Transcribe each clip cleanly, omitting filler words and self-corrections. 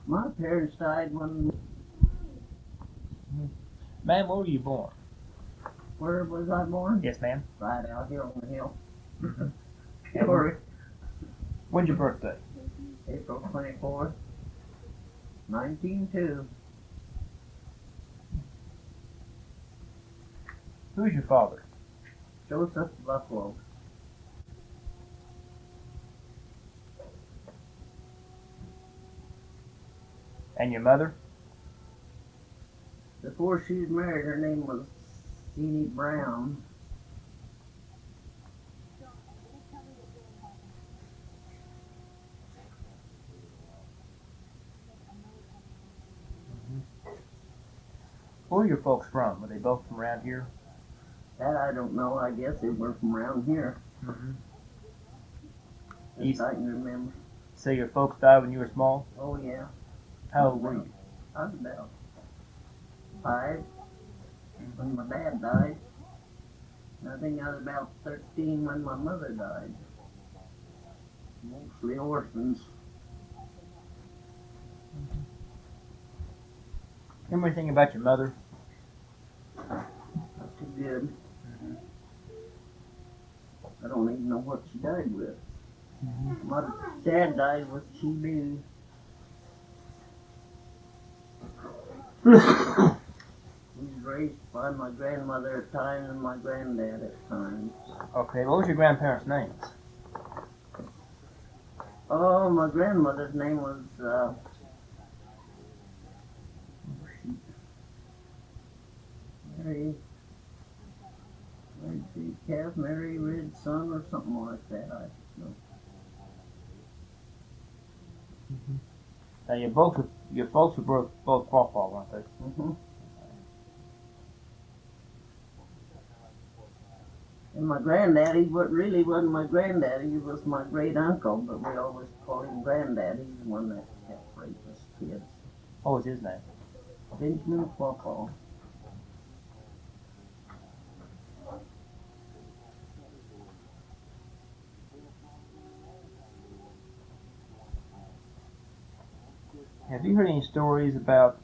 My parents died when... Ma'am, where were you born? Where was I born? Yes, ma'am. Right out here on the hill. Sure. When's your birthday? April 24th, 1902. Who's your father? Joseph Buffalo. And your mother? Before she was married, her name was Jeannie Brown. Where are your folks from? Were they both from around here? That I don't know. I guess they were from around here. As I can remember. So your folks died when you were small? Oh, yeah. How old were you? I was about 5 when my dad died. And I think I was about 13 when my mother died. Mostly orphans. Remember anything about your mother? Not too good. I don't even know what she died with. My dad died with TB. He was raised by my grandmother at times and my granddad at times. Okay, what was your grandparents' names? Oh, my grandmother's name was, Mary Calf, Mary Red Son, or something like that. I don't know. Now your folks were both Quapaw, weren't they? And my granddaddy, what really wasn't my granddaddy, he was my great uncle, but we always called him Granddad. He's the one that kept raising us kids. What was his name? Benjamin Quapaw. Have you heard any stories about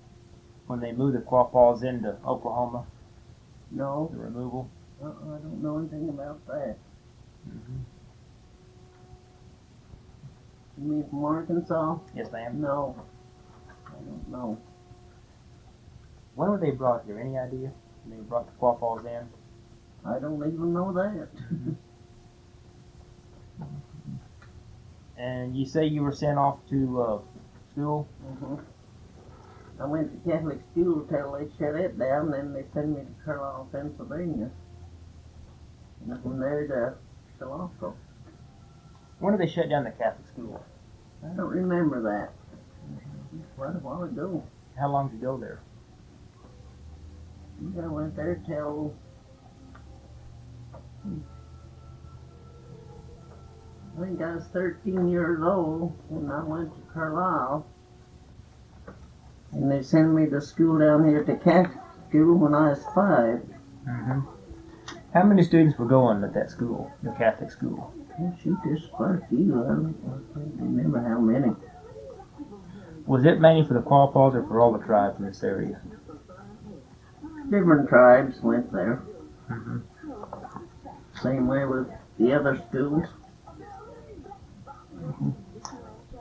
when they moved the Quapaws into Oklahoma? No. The removal? I don't know anything about that. You mean from Arkansas? Yes, ma'am. No. I don't know. When were they brought here? Any idea? When they brought the Quapaws in? I don't even know that. And you say you were sent off to school? I went to Catholic school till they shut it down, then they sent me to Carlisle, Pennsylvania. And from there to Chilocco. When did they shut down the Catholic school? I don't remember that. Quite a while ago. How long did you go there? I went there till I think I was 13 years old when I went to Carlisle. And they sent me to school down here to Catholic school when I was 5. How many students were going at that school, the Catholic school? Well, shoot, there's quite a few. I can't remember how many. Was it mainly for the Quapaws or for all the tribes in this area? Different tribes went there. Same way with the other schools.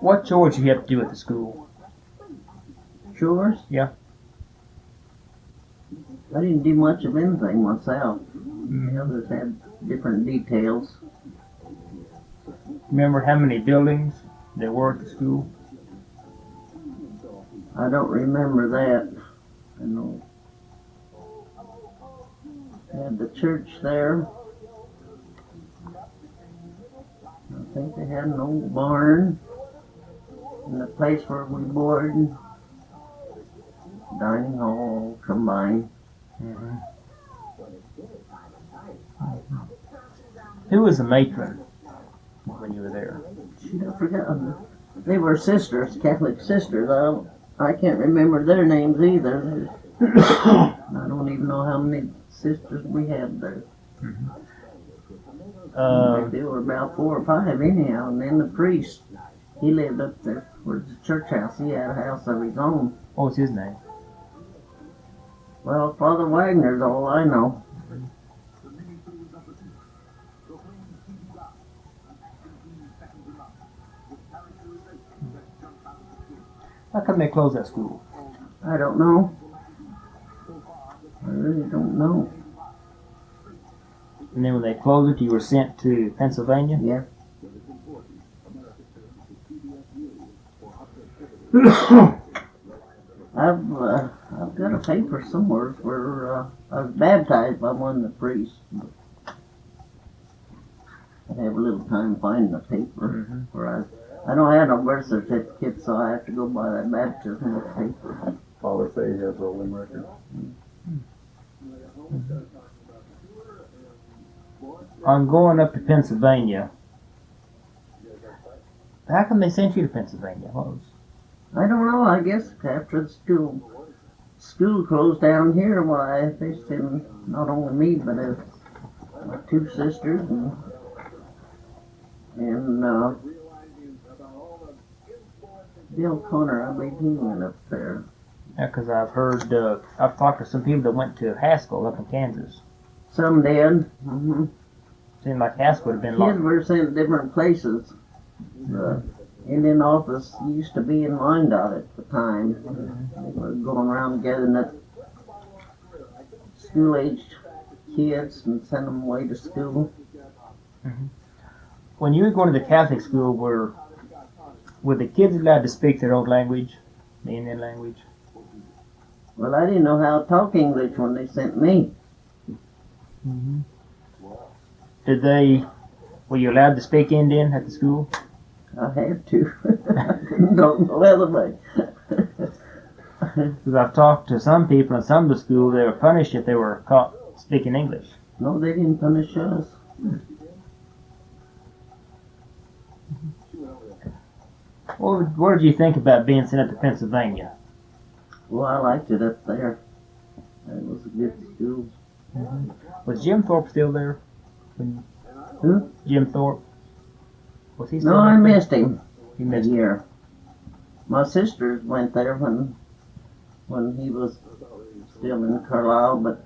What chores did you have to do at the school? Chores? Yeah. I didn't do much of anything myself. The others had different details. Remember how many buildings there were at the school? I don't remember that. I know. They had the church there. I think they had an old barn. And the place where we boarded. Dining hall combined. Who was the matron when you were there? Shoot, I forgot. They were sisters, Catholic sisters. I can't remember their names either. I don't even know how many sisters we had there. There were about 4 or 5 anyhow, and then the priest. He lived up there where the church house. He had a house of his own. What was his name? Well, Father Wagner's all I know. How come they closed that school? I don't know. I really don't know. And then when they closed it, you were sent to Pennsylvania? Yeah. I've got a paper somewhere where I was baptized by one of the priests. I have a little time finding the paper where I don't have no birth certificate, so I have to go by that baptismal paper. Father Fay has rolling record. On going up to Pennsylvania, how come they sent you to Pennsylvania? What was... I don't know. I guess after the school closed down here, why they sent not only me but my two sisters and Bill Conner. I believe he went up there. Yeah, because I've heard, I've talked to some people that went to Haskell up in Kansas. Some did. Seemed like Haskell would have been Kids were sent different places. The Indian office used to be in Wyandotte at the time. They were going around gathering up school-aged kids and sending them away to school. When you were going to the Catholic school, were the kids allowed to speak their own language, the Indian language? Well, I didn't know how to talk English when they sent me. Were you allowed to speak Indian at the school? I had to. I don't know other way. Because I've talked to some people in some of the school, they were punished if they were caught speaking English. No, they didn't punish us. What did you think about being sent up to Pennsylvania? Well, I liked it up there. It was a good school. Was Jim Thorpe still there? Who? Jim Thorpe? Was he still No, I there? missed him. You missed a him. year. My sisters went there when he was still in Carlisle, but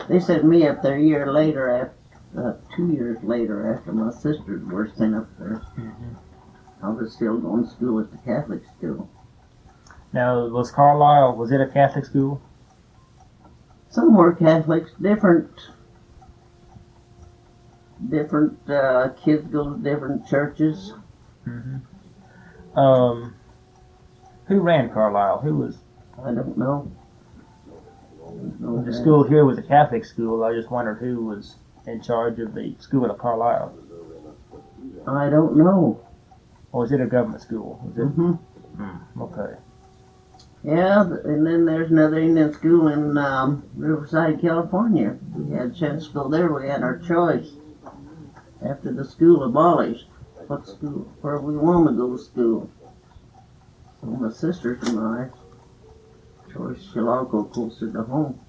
they sent me up there a year later, 2 years later after my sisters were sent up there. I was still going to school at the Catholic school. Now, was Carlisle, was it a Catholic school? Some were Catholics, different kids go to different churches. Who ran Carlisle? Who was... I don't know. The school here was a Catholic school. I just wondered who was in charge of the school at Carlisle. I don't know. Or was it a government school? Was it? Okay. Yeah, and then there's another Indian school in Riverside, California. We had a chance to go there. We had our choice after the school abolished. What school? Where we want to go to school. So my sisters and I chose Chilocco, closer to home.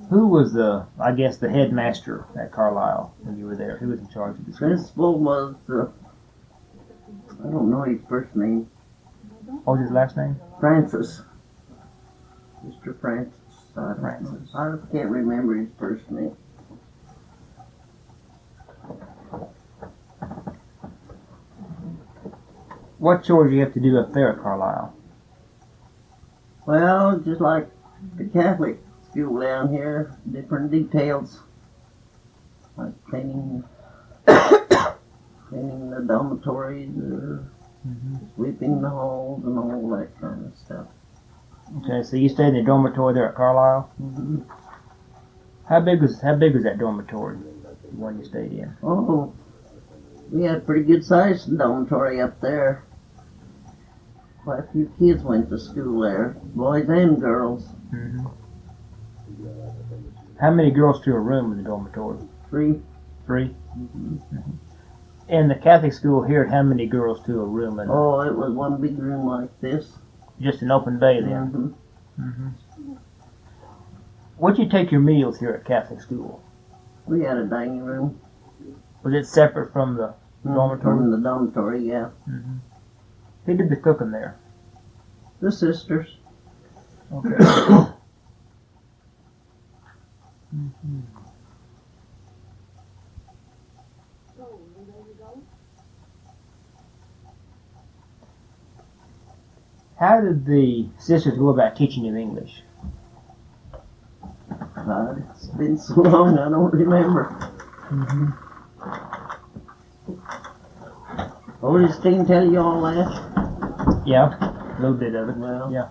Who was the headmaster at Carlisle when you were there? Who was in charge of the school? Principal was, I don't know his first name. What was his last name? Francis. Mr. Francis. Francis. I can't remember his first name. What chores do you have to do up there at Carlisle? Well, just like the Catholic school down here, different details. Like cleaning the dormitories, sweeping the halls and all that kind of stuff. Okay, so you stayed in the dormitory there at Carlisle? How big was that dormitory, the one you stayed in? Oh, we had a pretty good sized dormitory up there. Quite a few kids went to school there, boys and girls. How many girls to a room in the dormitory? 3. 3? In the Catholic school here, how many girls to a room? Oh, it was one big room like this. Just an open bay then? Where'd you take your meals here at Catholic school? We had a dining room. Was it separate from the dormitory? In the dormitory, yeah. Mm-hmm. Who did the cooking there? The sisters. Okay. Mm-hmm. How did the sisters go about teaching you English? It's been so long, I don't remember. Mm-hmm. Augustine tell you all that? Yeah, a little bit of it. Well, Yeah.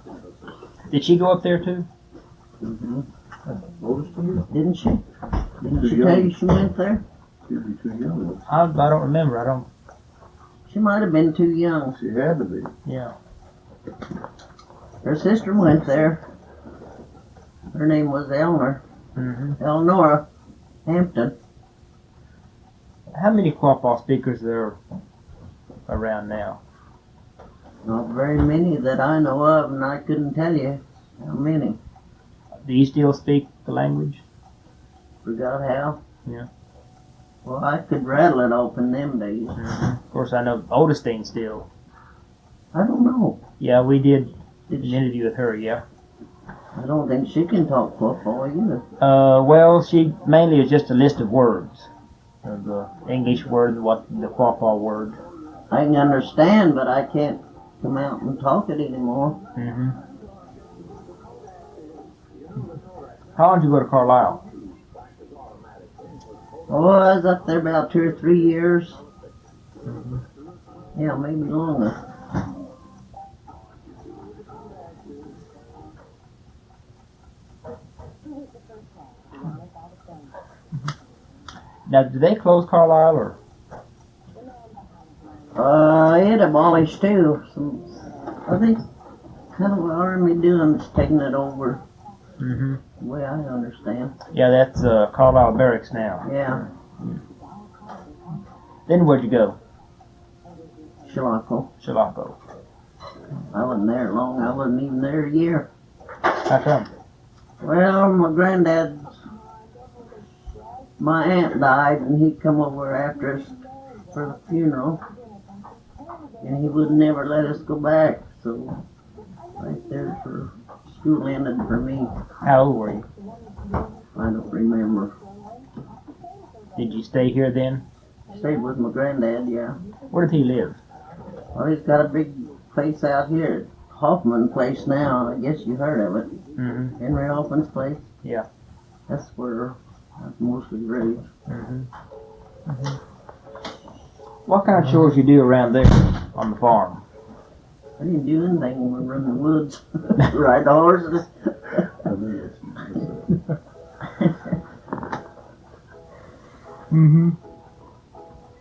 Did she go up there too? hmm Augustine? Didn't she? Didn't Too she tell you young. she went there? She'd be too young. I don't remember. I don't. She might have been too young. She had to be. Yeah. Her sister went there. Her name was Mm-hmm. Eleanor Hampton. How many Quapaw speakers are around now? Not very many that I know of, and I couldn't tell you how many. Do you still speak the language? Forgot how. Yeah. Well, I could rattle it off in them days. Mm-hmm. Of course, I know Augustine still. I don't know. Yeah, we did Did an she, interview with her. Yeah. I don't think she can talk Quapaw either. Well, she mainly is just a list of words, of the English word, what the Quapaw word. I can understand, but I can't come out and talk it anymore. Mm-hmm. How long did you go to Carlisle? Oh, I was up there about 2 or 3 years. Mm-hmm. Yeah, maybe longer. Now, did they close Carlisle or? It abolished too. I think kind of what Army doing is taking it over, Mm-hmm. the way I understand. Yeah, that's Carlisle Barracks now. Yeah, Then where'd you go? Chilocco. Chilocco. I wasn't there long. I wasn't even there a year. How come? Well, my aunt died, and he come over after us for the funeral, and he would never let us go back. So, right there for school ended for me. How old were you? I don't remember. Did you stay here then? Stayed with my granddad, yeah. Where did he live? Well, he's got a big place out here, Hoffman Place now. I guess you heard of it. Mm-hmm. Henry Hoffman's place. Yeah. That's where I was mostly raised. Mm-hmm. Mm-hmm. What kind of chores you do around there on the farm? I didn't do anything when we were in the woods. Ride the horses. Mm-hmm.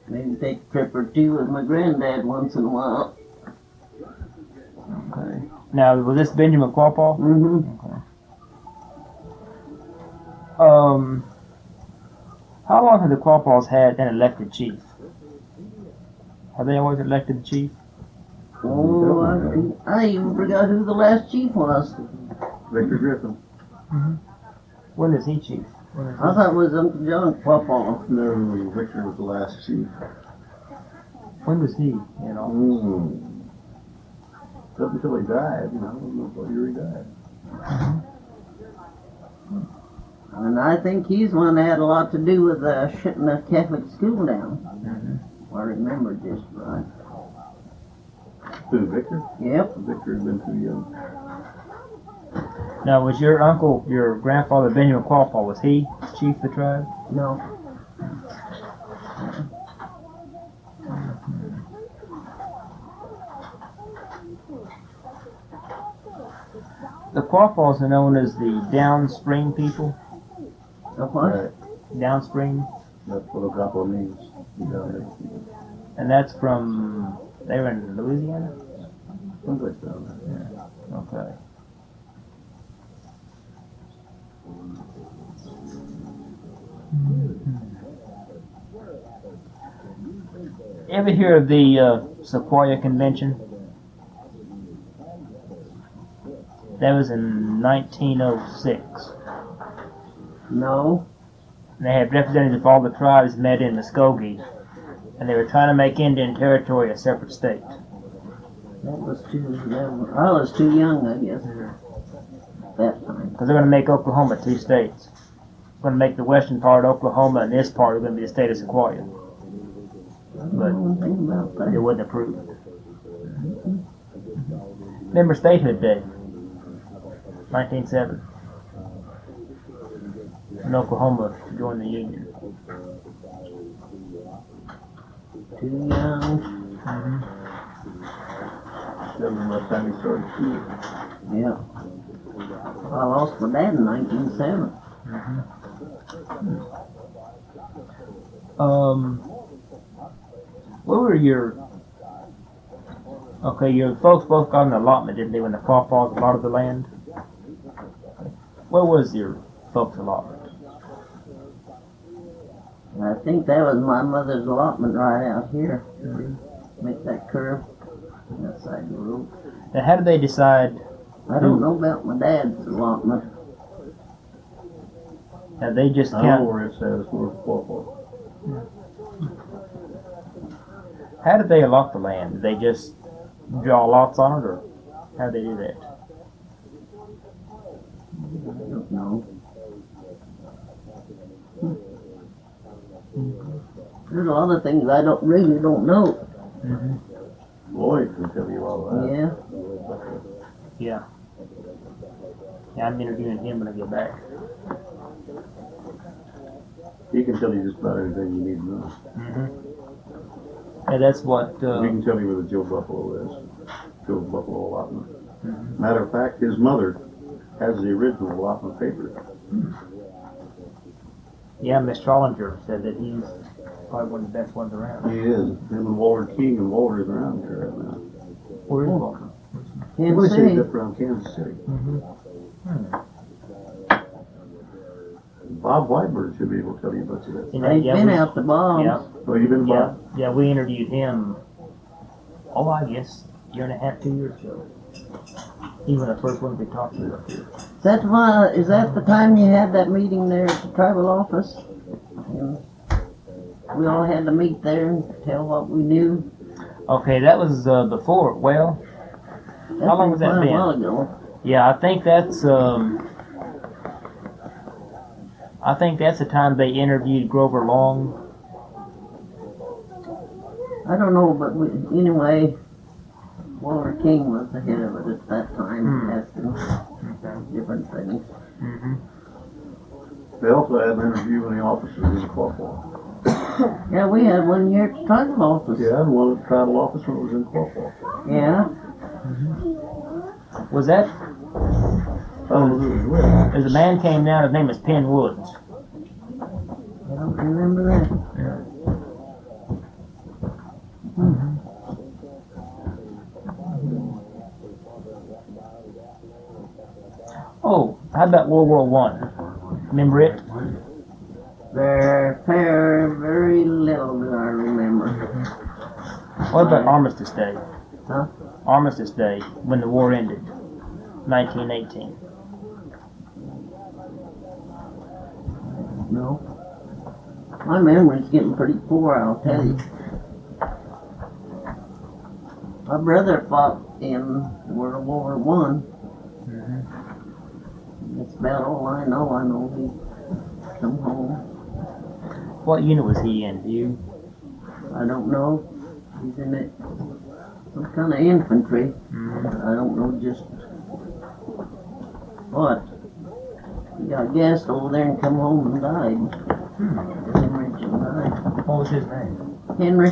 Maybe take a trip or two with my granddad once in a while. Okay. Now, was this Benjamin Quapaw? Mm-hmm. Okay. How long have the Quapaws had an elected chief? Have they always elected the chief? Oh, I even forgot who the last chief was. Victor Griffin. Mm-hmm. When is he chief? I thought it was Uncle John Quapaw. No, Victor was the last chief. When was he? You know. Up until he died, I don't know what year he died. And I think he's one that had a lot to do with shutting the Catholic school down. Mm-hmm. If I remember just right. Who, Victor? Yep. Victor had been too young. Now, was your uncle, your grandfather Benjamin Quapaw, was he chief of the tribe? No. The Quapaws are known as the downstream people. The what? Right. Downstream. That's what Quapaw means. And that's from, they were in Louisiana? Someplace down there. Yeah. Okay. Ever hear of the Sequoia Convention? That was in 1906. No. And they had representatives of all the tribes met in Muskogee and they were trying to make Indian Territory a separate state. I was too young, I guess, at that time. Because they're going to make Oklahoma 2 states. Going to make the western part Oklahoma, and this part is going to be the state of Sequoia. I don't know anything about It that. wasn't approved. Remember Statehood Day, 1907. And Oklahoma joined the Union. Too young. That was the last time he started school. Yeah. I lost my dad in 1907. What were your... Okay, your folks both got an allotment, didn't they, when the Quapaws allotted the land? What was your folks' allotment? I think that was my mother's allotment right out here. Make that curve on that side of the road. And how did they decide? I don't know about my dad's allotment. Have they just I don't know count? where it says for Quapaw. How did they allot the land? Did they just draw lots on it, or how did they do that? I don't know. There's a lot of things I really don't know. Lloyd can tell you all that. Yeah. Yeah, I'm interviewing him when I get back. He can tell you just about anything you need to know. And that's what. He can tell you where the Joe Buffalo is. Joe Buffalo allotment. Matter of fact, his mother has the original allotment paper. Yeah, Miss Trollinger said that he's probably one of the best ones around. He is. Him and Walter King, and Walter is around here right now. Where is Walter? Kansas City. City. Up around Kansas City. Bob Whitebird should be able to tell you about that. You know, They've been out to Bob's. Yeah, Oh, you been yeah, Bob? yeah. We interviewed him. Oh, I guess a year and a half, 2 years ago. He was the first one we talked to up here. Is that the time you had that meeting there at the tribal office? And we all had to meet there and tell what we knew. Okay, that was before. Well, how long has that Quite a been? while ago. Yeah, I think that's the time they interviewed Grover Long. I don't know, but anyway, Walter King was the head of it at that time, asking different things. They also had an interview in the offices in Quapaw. Yeah, we had one year at the tribal office. Yeah, and one at the tribal office when it was in Quapaw. Yeah. Was that? Oh, who was with? There's a man came down. His name is Penn Woods. I don't remember that. Oh, how about World War One? Remember it? Very little do I remember. What about Armistice Day? Huh? Armistice Day, when the war ended, 1918. No. My memory's getting pretty poor, I'll tell you. My brother fought in World War One. That's about all I know. I know he come home. What unit was he in? Do you? I don't know. He's in it. Some kind of infantry. I don't know just what. He got gassed over there and come home and died. Henry died. What was his name? Henry.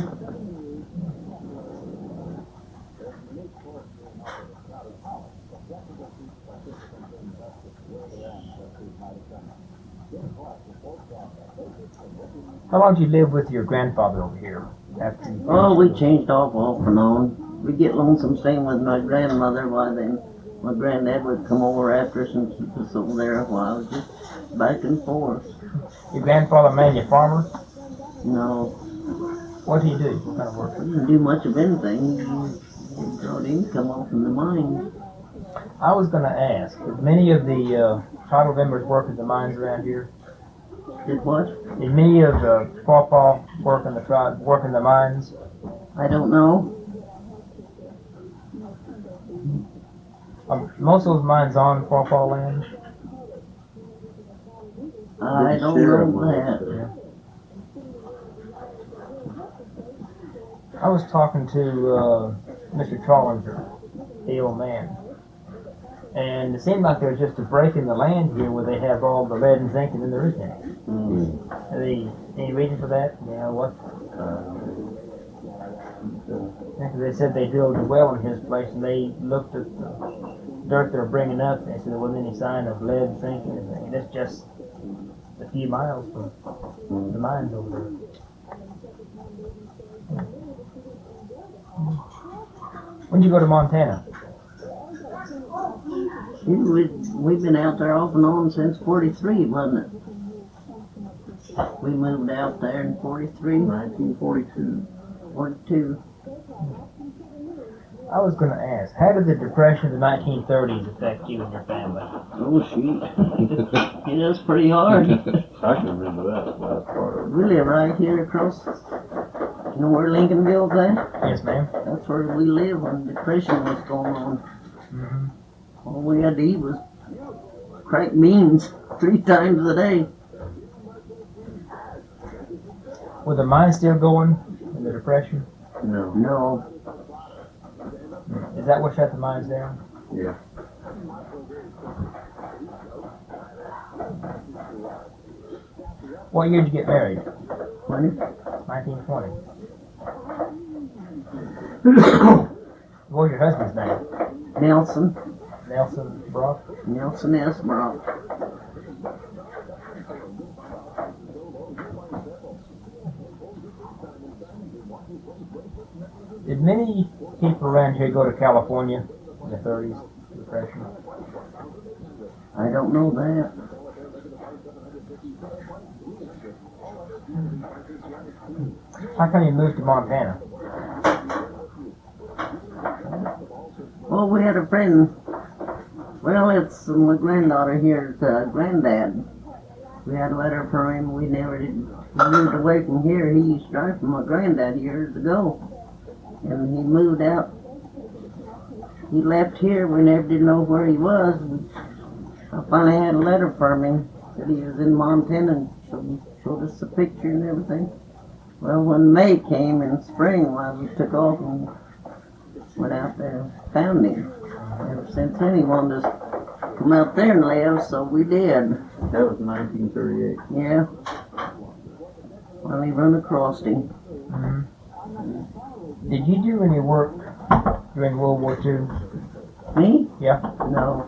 How long did you live with your grandfather over here? After you Oh, we changed off and on. We get lonesome staying with my grandmother. Why then my granddad would come over after us and keep us over there a while, just back and forth. Your grandfather made you a farmer? No, What did he do? What kind of work? he didn't do much of anything. He brought income off from the mines. I was going to ask, did many of the tribal members work in the mines around here? Did what? Did many of the Quapaw work in the tribe, work in the mines? I don't know. Most of those mines on Quapaw land. I don't Share know mine, that. so. I was talking to Mr. Challenger, the old man, and it seemed like there's just a break in the land here where they have all the lead and zinc, and then there isn't any. Any reason for that? You know what? They said they drilled a well in his place, and they looked at the dirt they were bringing up, and they said there wasn't any sign of lead, zinc, anything. And it's just a few miles from the mines over there. When did you go to Montana? We've been out there off and on since 43, wasn't it? We moved out there in 43. 1942. 42. I was going to ask, how did the Depression of the 1930s affect you and your family? Oh, shoot. It was pretty hard. I can remember that last part of it. We live right here across, you know where Lincolnville's at? Yes, ma'am. That's where we lived when the Depression was going on. Mm-hmm. All we had to eat was cracked beans 3 times a day. Were the mines still going in the Depression? No. No, Is that what shut the mines down? Yeah. What year did you get married? 20. 1920. What was your husband's name? Nelson Nelson Brock? Nelson S. Brock. Did many people around here go to California in the 30s, Depression? I don't know that. How come you moved to Montana? Well, we had a friend. Well, it's my granddaughter here's granddad. We had a letter from him. We never did. We moved away from here. He used to drive from my granddad years ago. And he moved out. He left here. We never did know where he was. I finally had a letter from him. Said he was in Montana and showed us a picture and everything. Well, when May came in spring, we took off and went out there and found him. Ever since then, he wanted us to come out there and live, so we did. That was 1938. Yeah. Finally run across him. Mm-hmm. Did you do any work during World War II? Me? Yeah. No.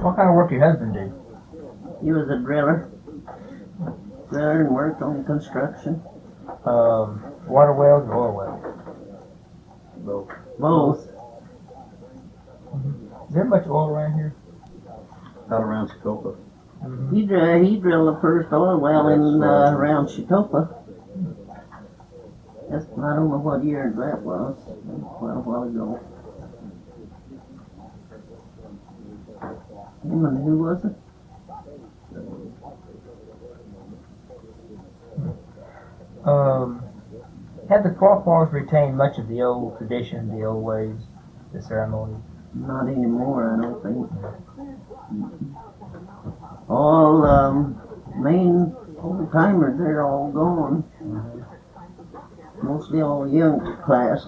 What kind of work did your husband do? He was a driller. Driller and worked on construction. Water wells or oil wells? Both. Both. Is there much oil around here? Out around Chilocco. Mm-hmm. He drilled the first oil well in around Chilocco. That's, I don't know what year that was. Quite a while ago. And who was it? Had the Quapaws retained much of the old tradition, the old ways, the ceremonies? Not anymore, I don't think. All main old timers, they're all gone. Mostly all young class.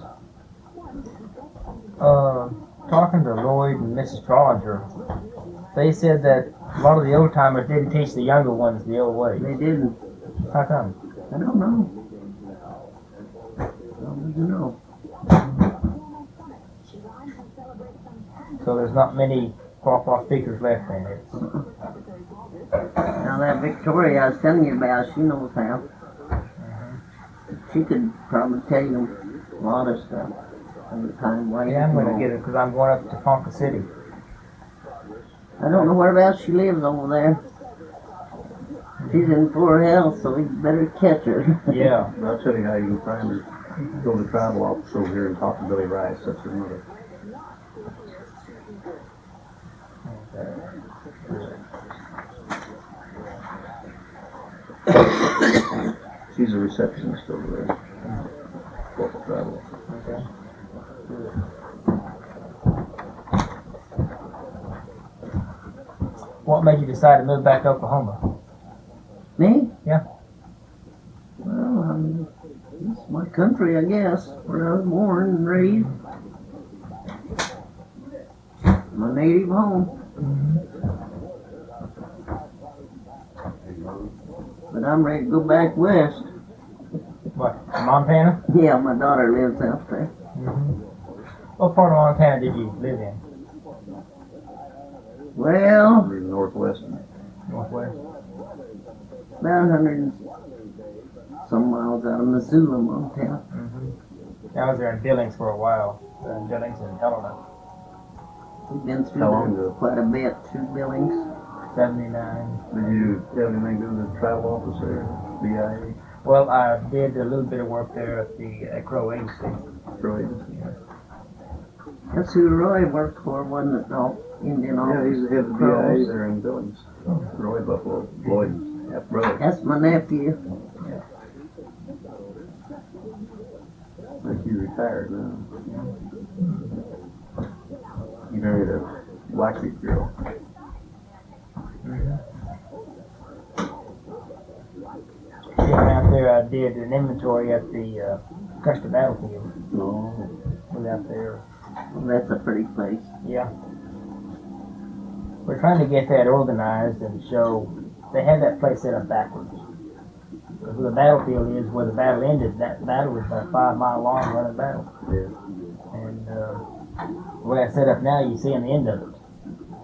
Talking to Lloyd and Mrs. Trollinger, they said that a lot of the old timers didn't teach the younger ones the old ways. They didn't. How come? I don't know. I don't know. So there's not many Quapaw speakers left in it. Now that Victoria I was telling you about, she knows how. She could probably tell you a lot of stuff. Every time. Yeah, I'm going to get it because I'm going up to Ponca City. I don't know whereabouts she lives over there. She's in poor health, so we better catch her. Yeah. I'll tell you how you can find her. Go to the tribal office over here and talk to Billy Rice, that's her mother. She's a receptionist over there. Local tribal. Okay. What made you decide to move back to Oklahoma? Me? Yeah. Well, it's my country, I guess, where I was born and raised. My native home. But I'm ready to go back west. What, Montana? Yeah, my daughter lives out there. What part of Montana did you live in? Well, Over northwest. Northwest. about 100 and some miles out of Missoula, Montana. I was there in Billings for a while. In Billings and Helena. We've been through How long there ago? quite a bit through Billings. 79. Did you have anything to do with the tribal office there? BIA? Well, I did a little bit of work there at the Crow Agency. Right. That's who Roy worked for, wasn't it? No, Indian Yeah, office. he's the head of the BIA there in Billings. Roy Buffalo, Lloyd's half brother. That's my nephew. I think he retired now. He married a Blackfeet girl. Out there, I did an inventory at the Custer Battlefield. No. Was out there. Well, that's a pretty place. Yeah. We're trying to get that organized and show. They had that place set up backwards. Because where the battlefield is, where the battle ended, that battle was a 5-mile long running battle. Yeah. And the way it's set up now, you see on the end of it.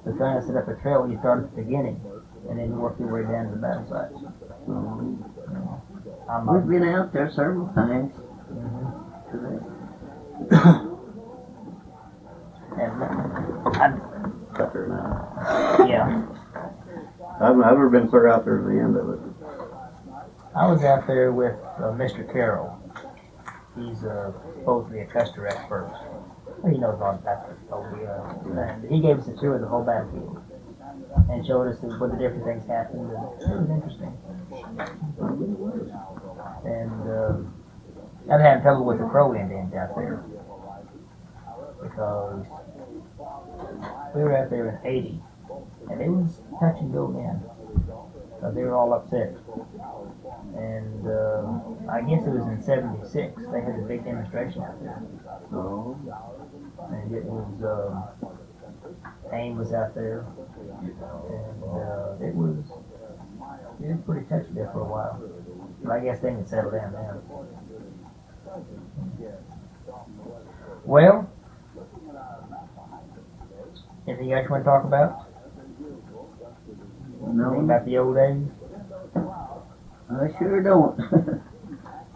They're trying to set up a trail where you start at the beginning, and then you work your way down to the battle sites. We've been out there several times. Better now. Yeah. I've never been clear out there to the end of it. I was out there with Mr. Carroll. He's supposedly a Custer expert. He knows all about it. And he gave us a tour of the whole battlefield and showed us where the different things happened. And it was interesting. And I've had trouble with the Crow Indians out there because we were out there in '80 and it was touch and go then. So they were all upset. And I guess it was in '76 they had a big demonstration out there. Oh. And it was AIM was out there, and it was pretty touchy there for a while. But I guess they can settle down now. Well, anything else you want to talk about? No, Anything about the old days? I sure don't.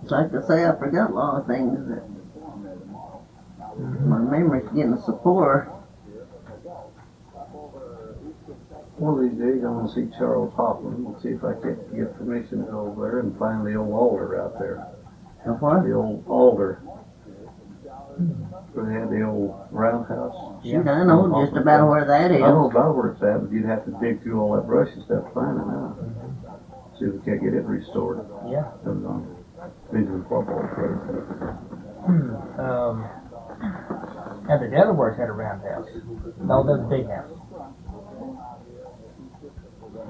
It's like I say, I forgot a lot of things that my memory's getting so poor. One of these days I'm going to see Charles Hoffman and see if I can get permission to go over there and find the old alder out there. The what? The old alder. Where they had the old roundhouse. Shoot, I know just about where that I is. know about where it's at, but you'd have to dig through all that brush and stuff to find it now. See if we can't get it restored. Yeah. That was on Benjamin Quapaw Road. Now the Delawares had a roundhouse. No, that was a big house.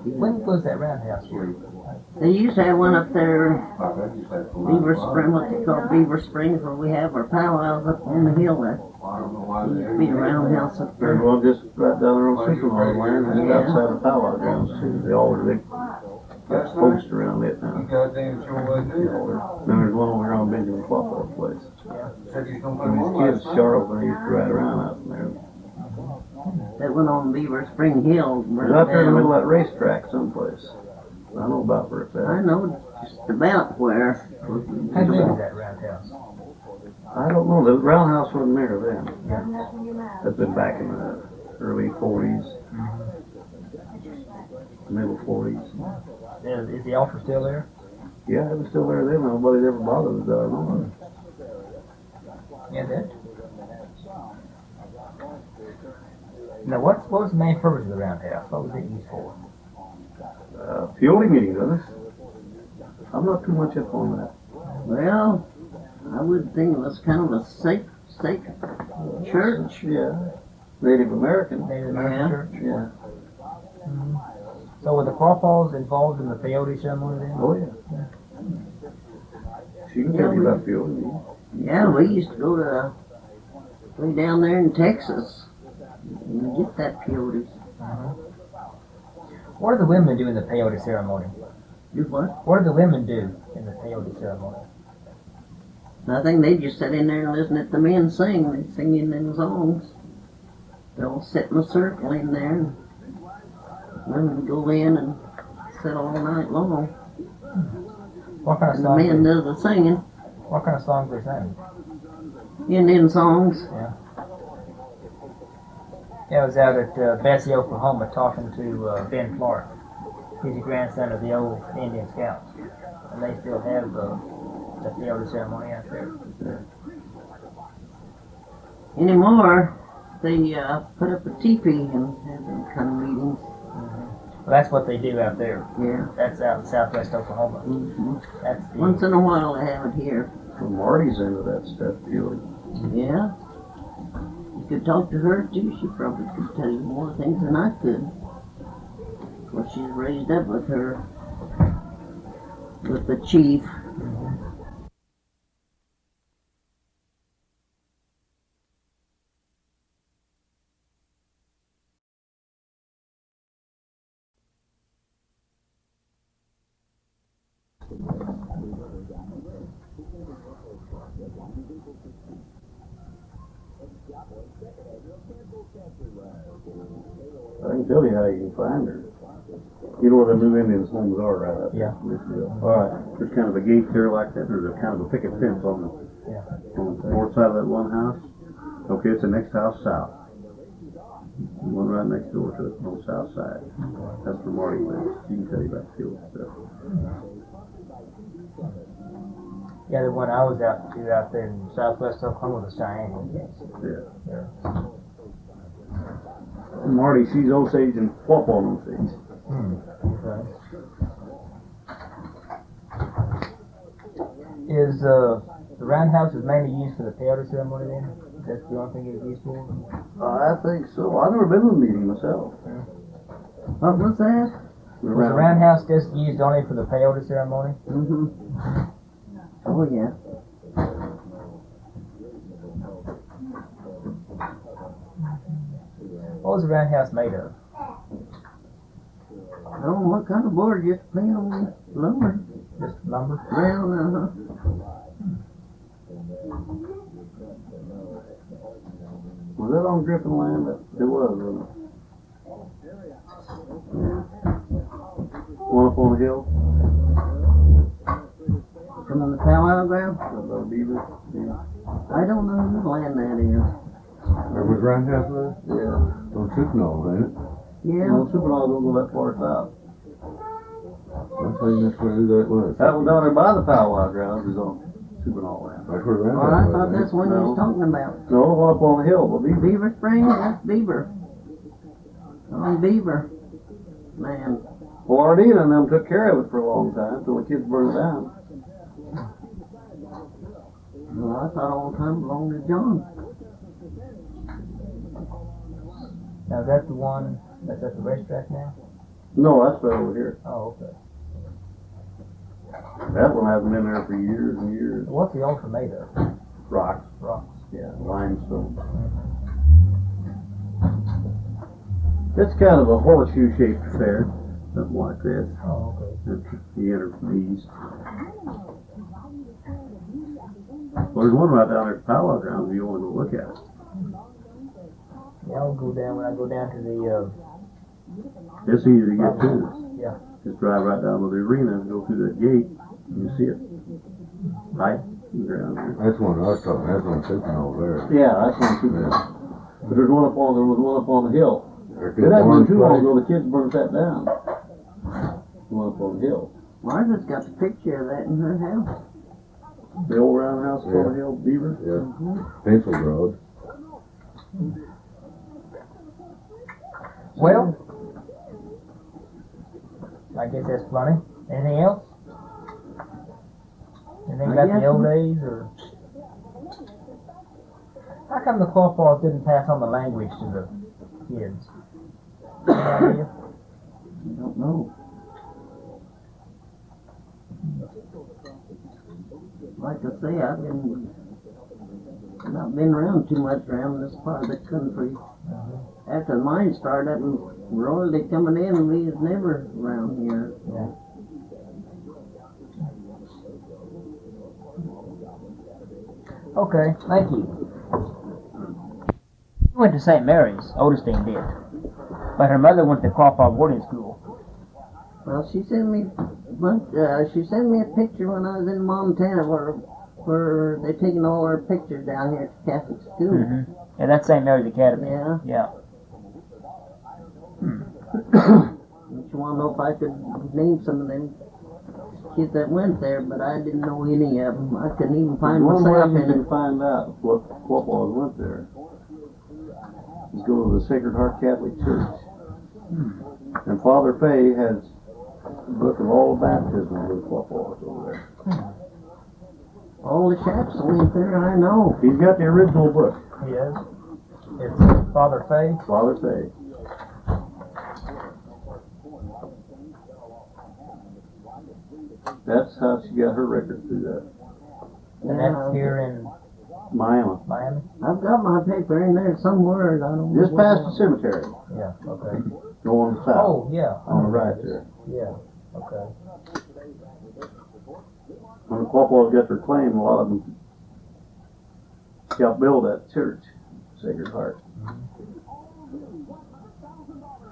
When was that roundhouse here? They used to have one up there, Beaver Spring, what they call Beaver Springs, where we have our powwows up on the hill there. Used to be a roundhouse up There's there. one just right down there on Sycamore land, just Yeah. outside the powwow grounds too. The alder, they got a post around it now. The alder. Then there's one over here on Benjamin Quapaw's place. When these kids, Charles, and they used to ride around out there. That went on Beaver Spring Hill. It's out there in the middle of that racetrack someplace. I know about where it's I at. know just about where. How big is that roundhouse? I don't know, the roundhouse wasn't there then. That's been back in the early 40s, middle 40s. Is the altar still there? Yeah, it was still there then, nobody ever bothered with that, I know. Yeah, that. Now, what was the main purpose of the roundhouse? What was it used for? Peyote meetings, isn't it? I'm not too much up on that. Well, I would think it was kind of a safe church. Yeah. Native American. Native American church? Yeah. Mm-hmm. So were the Quapaws involved in the peyote ceremony then? Oh, yeah. She can tell you about peyote meetings. Yeah, we used to go to way down there in Texas and get that peyote. What do the women do in the peyote ceremony? Do what? What do the women do in the peyote ceremony? Nothing. They just sit in there and listen at the men sing. They sing in them songs. They'll sit in a circle in there, and women go in and sit all night long. What kind of And the songs? men do the singing. What kind of songs they sing? Indian songs. Yeah, I was out at Bessie, Oklahoma, talking to Ben Clark. He's a grandson of the old Indian Scouts, and they still have the peyote ceremony out there. Anymore, they put up a teepee and have them kind of meetings. Well, that's what they do out there. Yeah. That's out in southwest Oklahoma. Mm-hmm. That's the, Once in a while they have it here. Well, Marty's into that stuff, peyote. Yeah. You could talk to her too. She probably could tell you more things than I could. Well, she's raised up with the chief. I can tell you how you can find her. You know where the new Indians' homes are, right up Yeah. All right. There's kind of a gate there like that. There's a kind of a picket fence on the north side of that one house. Okay, it's the next house south. The one right next door to it on the south side. That's where Marty lives. She can tell you about the field stuff. Yeah, the one I was out there in southwest Oklahoma was the Cheyenne Indians. Yeah. Marty, she's Osage and Quapaw Osage. Okay. Is the roundhouse is mainly used for the peyote ceremony then? That's the only thing it's used for? I think so. I've never been to a meeting myself. What was that? Was the roundhouse just used only for the peyote ceremony? Mm-hmm. Oh, yeah. What was the roundhouse made of? I don't know what kind of board, just plain old lumber. Just lumber? Round, Was that on Griffin land? It was, wasn't it? One up on the hill? Some on the powwow ground? The beaver? Yeah. I don't know whose land that is. There was roundhouse there? Yeah. On Chilocco, ain't it? Yeah. Well, Supernall don't go that far south. I'm saying that's where that was. That was down there by the powwow grounds is on Supernall land. That's where Well, roundhouse I was. thought ain't that's one you was No. talking about. No, the one up on the hill, the beaver. Beaver Springs? That's Beaver. On Beaver. Man. Well, Ardina and them took care of it for a long time until the kids burned it down. Well, I thought all the time belonged to John. Now is that the one that's at the racetrack now? No, that's right over here. Oh, okay. That one hasn't been there for years and years. What's the altar made of? Rocks. Rocks. Yeah, limestone. It's kind of a horseshoe-shaped affair, something like this. Oh, okay. You enter from the east. Well, there's one right down there at the powwow grounds if you want to go look at it. Yeah, I'll go down when I go down to the It's easy to get to. Yeah. Just drive right down to the arena and go through that gate, and you see it. Right in the ground there. That's one I was talking, that's on Chilocco there. Yeah, that's one too. But there was one up on the hill. There's It hasn't been too long place. ago the kids burnt that down. The one up on the hill. Martha's got the picture of that in her house. The old roundhouse called Hill Beaver? Yeah. Pencil Road. Well, I guess that's plenty. Anything else? Anything about the old days, or how come the Quapaws didn't pass on the language to the kids? Any idea? I don't know. Like I say, I've not been around too much around this part of the country. After mine started and royalty coming in, we was never around here. Yeah. Okay, thank you. She went to St. Mary's, Oldestein did. But her mother went to Quapaw boarding school. Well, she sent me a picture when I was in Montana where they taking all our pictures down here at the Catholic school. Mm-hmm. Yeah, that's St. Mary's Academy. Yeah. Yeah. Don't you want to know if I could name some of them kids that went there, but I didn't know any of them. I couldn't even find One myself way in you can it. find out what Quapaws went there is go to the Sacred Heart Catholic Church. And Father Fay has a book of all the baptisms of the Quapaws over there. All the chaps that went there, I know. He's got the original book, He is. It's Father Fay. Father Fay. That's how she got her record through that. And that's here in Miami. Miami? I've got my paper in there somewhere. I don't know. Just past the cemetery, Yeah, okay. going south. Oh, yeah. On the right there. Yeah, okay. When the Quapaws got their claim, a lot of them helped build that church, Sacred Heart.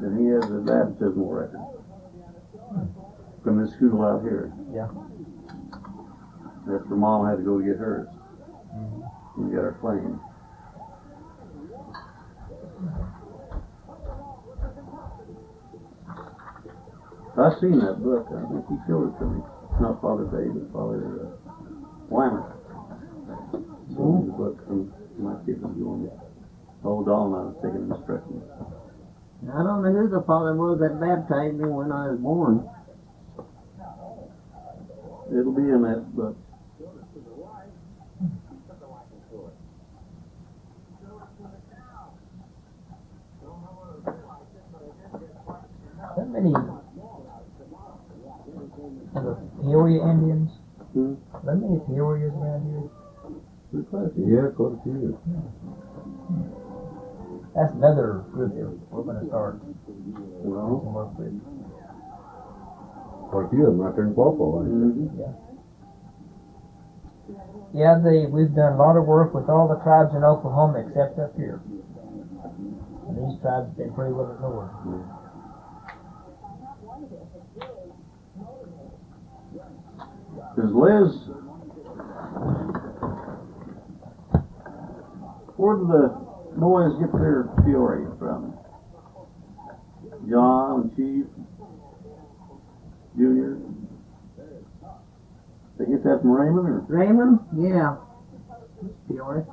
And he has a baptismal record from this school out here. Yeah. That's where Mom had to go get hers. We got her claim. I seen that book. I think he showed it to me. Not Father Bay, but Father Weimer. Showed me the book from my kids was doing it. Old Doll and I was taking instructions. I don't know who the father was that baptized me when I was born. It'll be in that book. How many of the Peoria Indians? How many Peorias around here? Yeah, quite a few. That's another group that we're going to start Well, some work with. Quite a few of them right there in Quapaw. Yeah, we've done a lot of work with all the tribes in Oklahoma except up here. And these tribes have been pretty well ignored. Does Liz, where do the boys get their Peoria from? John and Chief, Junior? They get that from Raymond or? Raymond? Yeah. Peoria.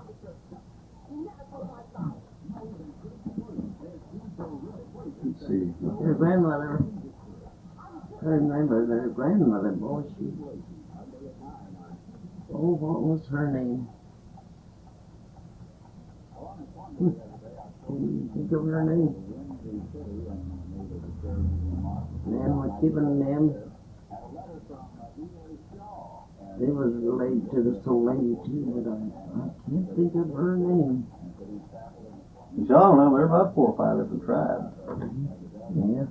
Let's see. Their grandmother. I remember their grandmother, boy, she. Oh, what was her name? Can you think of her name? Man, we're keeping them. They was related to this old lady too, but I can't think of her name. John, there are about 4 or 5 different tribes. Yeah.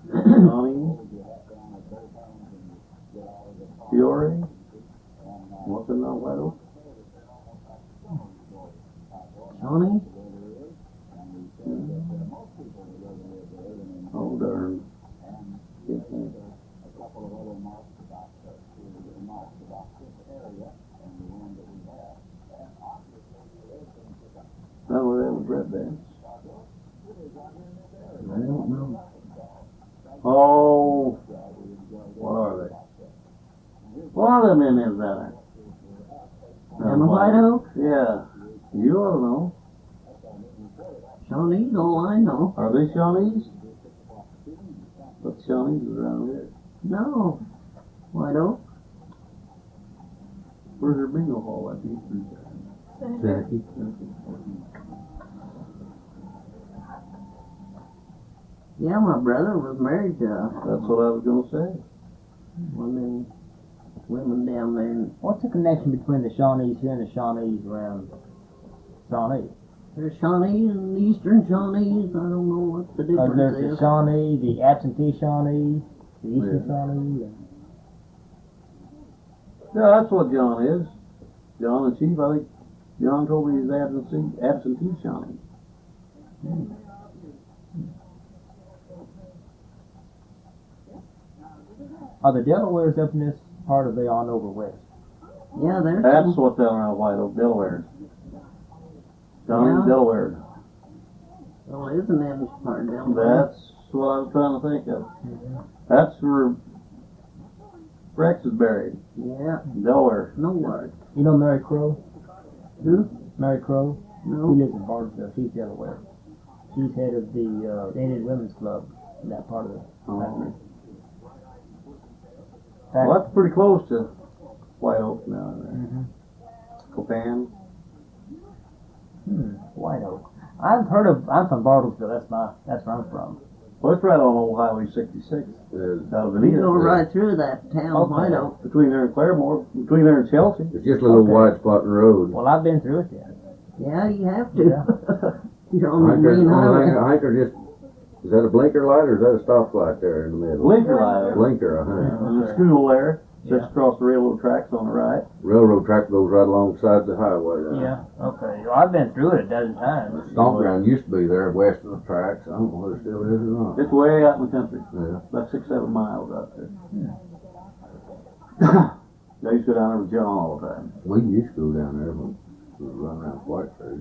Johnny, Fiore, what's the name, White Johnny? Oh, darn. Can't think. No, we're having bread dance. I don't know. Oh, what are they? What are them Indians down On the White Oak? Yeah. You ought to know. Shawnee's all I know. Are they Shawnees? But Shawnees is around here. No. White Oak? Where's their bingo hall at the Jackie. Yeah, my brother was married to That's what I was gonna say. one of them women down there. What's the connection between the Shawnees here and the Shawnees around Shawnee? There's Shawnees and Eastern Shawnees. I don't know what the difference There's is. the Shawnee, the absentee Shawnee, the Eastern Shawnee. Yeah, that's what John is. John and Chief, I think John told me he's absentee Shawnee. Are the Delawares up in this part, or are they on over west? Yeah, there's That's some. what they're around White Oak, Delaware. Shawnee's Yeah. Delaware. Well, isn't that this part down there? That's what I was trying to think of. That's where Rex is buried. Yeah, Delaware. no what? You know Mary Crow? Who? Mary Crow? She No. lives in Bartlesville. She's Delaware. She's head of the Indian Women's Club in that part of the country. Well, that's pretty close to White Oak now. Mm-hmm. Quapaw. White Oak. I'm from Bartlesville. That's where I'm from. Well, it's right on old Highway 66. Out of You Anita. go right through that town, Okay. White Oak. Between there and Claremore, between there and Chelsea. It's just a little Okay. wide spot in the road. Well, I've been through it then. Yeah, you have to. Yeah. You're on the main highway. Hiker just, is that a blinker light or is that a stop light there in the middle? Blinker light. Blinker, There's a school there. Sits Yeah. across the railroad tracks on the right. Railroad track goes right alongside the highway there. Yeah. Okay. Well, I've been through it a dozen times. Stomp ground used to be there west of the tracks. I don't know whether it still is or not. It's way out in the country. Yeah. About 6-7 miles out there. I used to go down there with John all the time. We used to go down there when we were running around White Street.